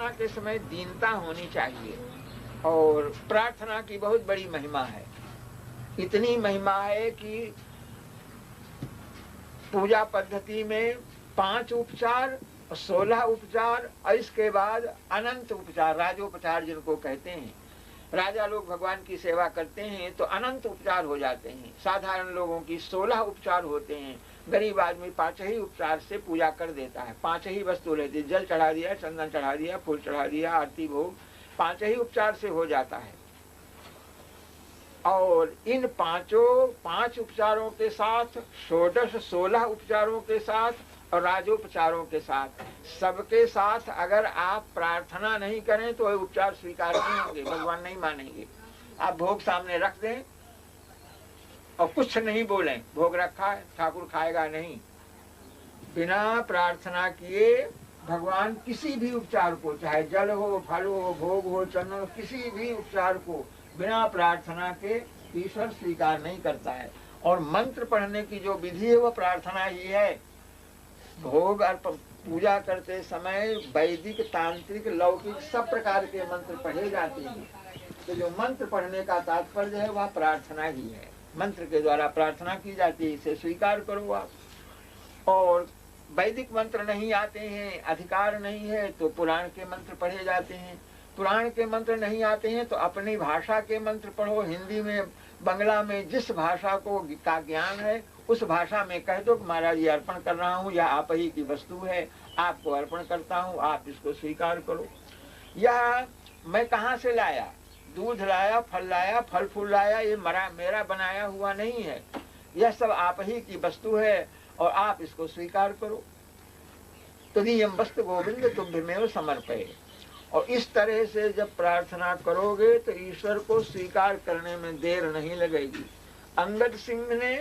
प्रार्थना के समय दीनता होनी चाहिए। और प्रार्थना की बहुत बड़ी महिमा है। इतनी महिमा है कि पूजा पद्धति में 5 उपचार, 16 उपचार और इसके बाद अनंत उपचार, राजोपचार जिनको कहते हैं। राजा लोग भगवान की सेवा करते हैं तो अनंत उपचार हो जाते हैं। साधारण लोगों की 16 उपचार होते हैं। गरीब आदमी 5 ही उपचार से पूजा कर देता है। 5 ही वस्तु लेती, जल चढ़ा दिया, चंदन चढ़ा दिया, फूल चढ़ा दिया, आरती भोग, 5 ही उपचार से हो जाता है। और इन 5 उपचारों के साथ, षोडश 16 उपचारों के साथ और राजोपचारों के साथ, सबके साथ अगर आप प्रार्थना नहीं करें तो उपचार स्वीकार नहीं होंगे, भगवान नहीं मानेंगे। आप भोग सामने रख दें और कुछ नहीं बोलें, भोग रखा है, ठाकुर खाएगा नहीं, बिना प्रार्थना किए भगवान किसी भी उपचार को, चाहे जल हो, फल हो, भोग हो, चंदन, किसी भी उपचार को बिना प्रार्थना के ईश्वर स्वीकार नहीं करता है। और मंत्र पढ़ने की जो विधि है वो प्रार्थना ही है। भोग और पूजा करते समय वैदिक, तांत्रिक, लौकिक सब प्रकार के मंत्र पढ़े जाते हैं। तो जो मंत्र पढ़ने का तात्पर्य है वह प्रार्थना ही है। मंत्र के द्वारा प्रार्थना की जाती है, इसे स्वीकार करो आप। और वैदिक मंत्र नहीं आते हैं, अधिकार नहीं है, तो पुराण के मंत्र पढ़े जाते हैं। पुराण के मंत्र नहीं आते हैं तो अपनी भाषा के मंत्र पढ़ो। हिंदी में, बंगला में, जिस भाषा को का ज्ञान है उस भाषा में कह दो कि महाराज ये अर्पण कर रहा हूँ, यह आप ही की वस्तु है, आपको अर्पण करता हूँ, आप इसको स्वीकार करो। यह मैं कहाँ से लाया, दूध लाया, फल लाया, फल फूल लाया, ये मेरा बनाया हुआ नहीं है, यह सब आप ही की वस्तु है और आप इसको स्वीकार करो। तदीयं वस्तु गोविंद तुभ्यमेव समर्पये। और इस तरह से जब प्रार्थना करोगे तो ईश्वर को स्वीकार करने में देर नहीं लगेगी। अंगद सिंह ने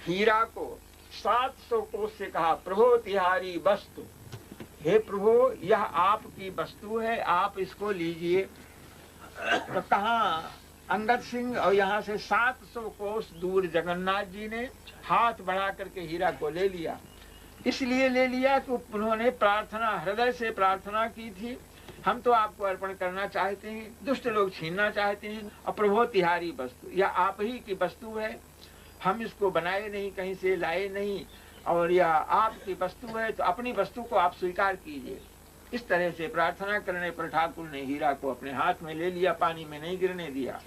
हीरा को 700 कोस से कहा, प्रभो तिहारी वस्तु, हे प्रभु यह आपकी वस्तु है, आप इसको लीजिए। तो कहा अंगद सिंह, और यहाँ से 700 कोस दूर जगन्नाथ जी ने हाथ बढ़ा करके हीरा को ले लिया। इसलिए ले लिया कि उन्होंने प्रार्थना, हृदय से प्रार्थना की थी, हम तो आपको अर्पण करना चाहते हैं, दुष्ट लोग छीनना चाहते हैं, और प्रभु तिहारी वस्तु, यह आप ही की वस्तु है, हम इसको बनाए नहीं, कहीं से लाए नहीं, और यह आपकी वस्तु है, तो अपनी वस्तु को आप स्वीकार कीजिए। इस तरह से प्रार्थना करने पर ठाकुर ने हीरा को अपने हाथ में ले लिया, पानी में नहीं गिरने दिया।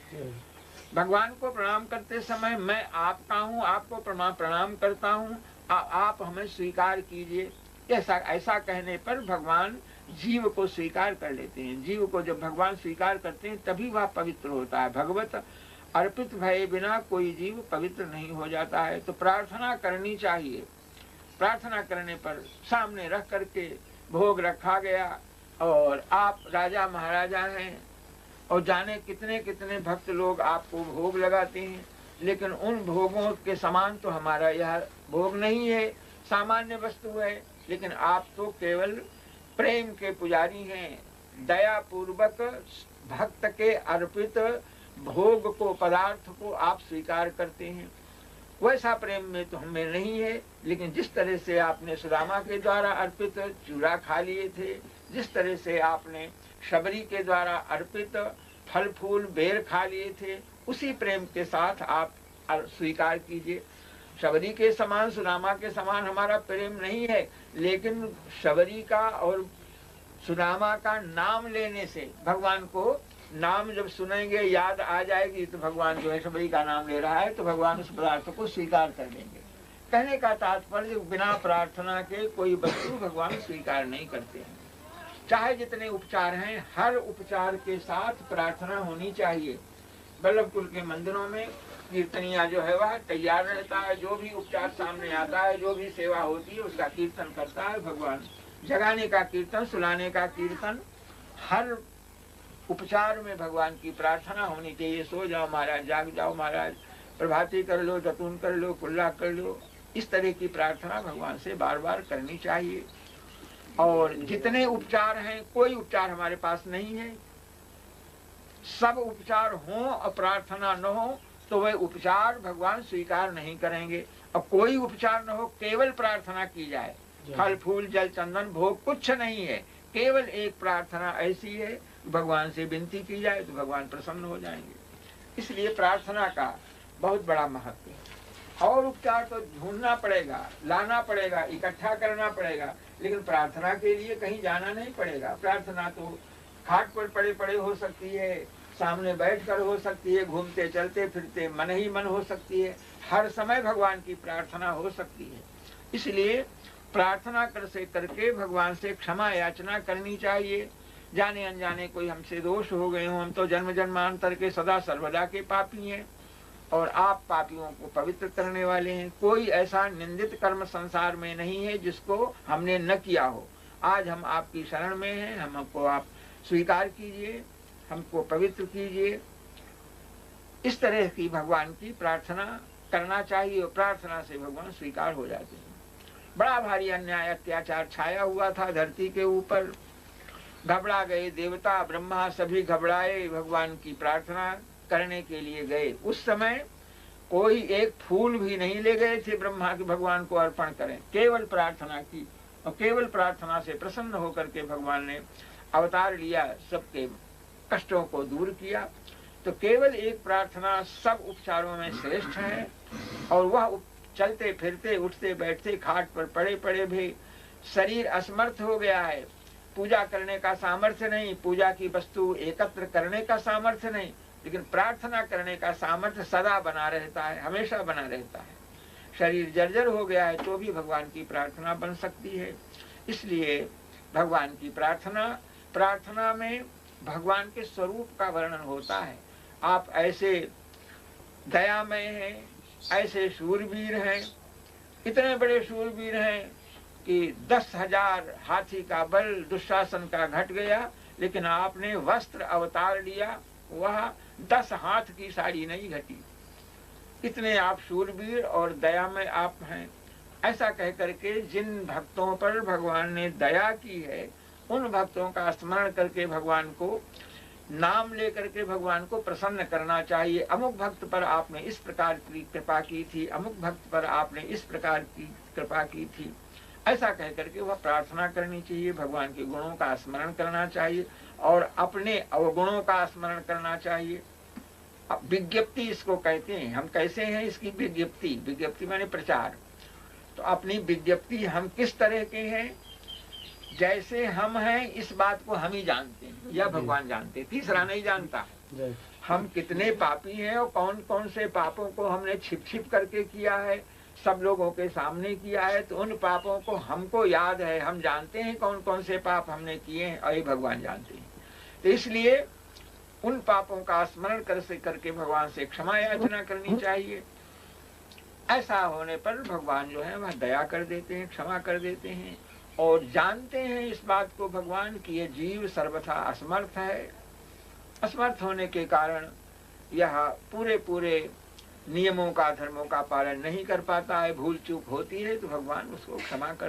भगवान को प्रणाम करते समय मैं आपका हूँ, आपको प्रणाम करता हूँ, आप हमें स्वीकार कीजिए। ऐसा कहने पर भगवान जीव को स्वीकार कर लेते हैं। जीव को जब भगवान स्वीकार करते हैं तभी वह पवित्र होता है। भगवत अर्पित भये बिना कोई जीव पवित्र नहीं हो जाता है। तो प्रार्थना करनी चाहिए। प्रार्थना करने पर सामने रख करके भोग रखा गया, और आप राजा महाराजा हैं और जाने कितने कितने भक्त लोग आपको भोग लगाते हैं, लेकिन उन भोगों के समान तो हमारा यह भोग नहीं है, सामान्य वस्तु है। लेकिन आप तो केवल प्रेम के पुजारी हैं, दया पूर्वक भक्त के अर्पित भोग को, पदार्थ को आप स्वीकार करते हैं। वैसा प्रेम में तो हमें नहीं है। लेकिन जिस तरह से आपने सुदामा के द्वारा अर्पित चूड़ा खा लिए थे, जिस तरह से आपने शबरी के द्वारा अर्पित फल फूल बेर खा लिए थे, उसी प्रेम के साथ आप स्वीकार कीजिए। शबरी के समान, सुदामा के समान हमारा प्रेम नहीं है, लेकिन शबरी का और सुदामा का नाम लेने से भगवान को, नाम जब सुनेंगे याद आ जाएगी तो भगवान जो है शबरी का नाम ले रहा है, तो भगवान उस पदार्थ को स्वीकार कर लेंगे। कहने का तात्पर्य बिना प्रार्थना के कोई वस्तु भगवान स्वीकार नहीं करते हैं। चाहे जितने उपचार हैं, हर उपचार के साथ प्रार्थना होनी चाहिए। वल्लभ कुल के मंदिरों में कीर्तनिया जो है वह तैयार रहता है, जो भी उपचार सामने आता है, जो भी सेवा होती है उसका कीर्तन करता है भगवान। जगाने का कीर्तन, सुलाने का कीर्तन, हर उपचार में भगवान की प्रार्थना होनी चाहिए। सो जाओ महाराज, जाग जाओ महाराज, प्रभाती कर लो, जतून कर लो, कुल्ला कर लो, इस तरह की प्रार्थना भगवान से बार बार करनी चाहिए। और जितने उपचार हैं, कोई उपचार हमारे पास नहीं है। सब उपचार हो और प्रार्थना न हो तो वह उपचार भगवान स्वीकार नहीं करेंगे। और कोई उपचार न हो, केवल प्रार्थना की जाए, फल फूल जल चंदन भोग कुछ नहीं है, केवल एक प्रार्थना ऐसी है, भगवान से विनती की जाए तो भगवान प्रसन्न हो जाएंगे। इसलिए प्रार्थना का बहुत बड़ा महत्व है। और उपचार तो ढूंढना पड़ेगा, लाना पड़ेगा, इकट्ठा करना पड़ेगा, लेकिन प्रार्थना के लिए कहीं जाना नहीं पड़ेगा। प्रार्थना तो खाट पर पड़े पड़े हो सकती है, सामने बैठकर हो सकती है, घूमते चलते फिरते मन ही मन हो सकती है, हर समय भगवान की प्रार्थना हो सकती है। इसलिए प्रार्थना करके भगवान से क्षमा याचना करनी चाहिए। जाने अनजाने कोई हमसे दोष हो गए हों, हम तो जन्म जन्मांतर के सदा सर्वदा के पापी हैं और आप पापियों को पवित्र करने वाले हैं। कोई ऐसा निंदित कर्म संसार में नहीं है जिसको हमने न किया हो। आज हम आपकी शरण में हैं, हमको आप स्वीकार कीजिए, हमको पवित्र कीजिए। इस तरह की भगवान की प्रार्थना करना चाहिए और प्रार्थना से भगवान स्वीकार हो जाते हैं। बड़ा भारी अन्याय अत्याचार छाया हुआ था धरती के ऊपर। घबरा गए देवता, ब्रह्मा सभी घबराए, भगवान की प्रार्थना करने के लिए गए। उस समय कोई एक फूल भी नहीं ले गए थे ब्रह्मा के भगवान को अर्पण करें, केवल प्रार्थना की। और केवल प्रार्थना से प्रसन्न होकर के भगवान ने अवतार लिया, सबके कष्टों को दूर किया। तो केवल एक प्रार्थना सब उपचारों में श्रेष्ठ है। और वह चलते फिरते उठते बैठते खाट पर पड़े पड़े भी शरीर असमर्थ हो गया है, पूजा करने का सामर्थ्य नहीं, पूजा की वस्तु एकत्र करने का सामर्थ्य नहीं, लेकिन प्रार्थना करने का सामर्थ्य सदा बना रहता है, हमेशा बना रहता है। शरीर जर्जर हो गया है तो भी भगवान की प्रार्थना बन सकती है। इसलिए भगवान की प्रार्थना में भगवान के स्वरूप का वर्णन होता है। आप ऐसे दयामय हैं, ऐसे शूरवीर हैं, इतने बड़े शूरवीर हैं कि 10,000 हाथी का बल दुशासन का घट गया, लेकिन आपने वस्त्र अवतार लिया, वह 10 हाथ की साड़ी नहीं घटी। इतने आप शूरवीर और दयामय आप हैं। ऐसा कह करके जिन भक्तों पर भगवान ने दया की है, उन भक्तों का स्मरण करके भगवान को नाम लेकर के भगवान को प्रसन्न करना चाहिए। अमुक भक्त पर आपने इस प्रकार की कृपा की थी, अमुक भक्त पर आपने इस प्रकार की कृपा की थी, ऐसा कह करके वह प्रार्थना करनी चाहिए। भगवान के गुणों का स्मरण करना चाहिए और अपने अवगुणों का स्मरण करना चाहिए। अब विज्ञप्ति इसको कहते हैं। हम कैसे हैं इसकी विज्ञप्ति माने प्रचार। तो अपनी विज्ञप्ति हम किस तरह के हैं, जैसे हम हैं इस बात को हम ही जानते हैं, यह भगवान जानते, तीसरा नहीं जानता। हम कितने पापी हैं और कौन कौन से पापों को हमने छिप छिप करके किया है, सब लोगों के सामने किया है, तो उन पापों को हमको याद है, हम जानते हैं कौन कौन से पाप हमने किए हैं और ये भगवान जानते हैं। तो इसलिए उन पापों का स्मरण करके भगवान से क्षमा याचना करनी चाहिए। ऐसा होने पर भगवान जो है वह दया कर देते हैं, क्षमा कर देते हैं और जानते हैं इस बात को भगवान कि ये जीव सर्वथा असमर्थ है। असमर्थ होने के कारण यह पूरे नियमों का, धर्मों का पालन नहीं कर पाता है, भूल चूक होती है, तो भगवान उसको क्षमा कर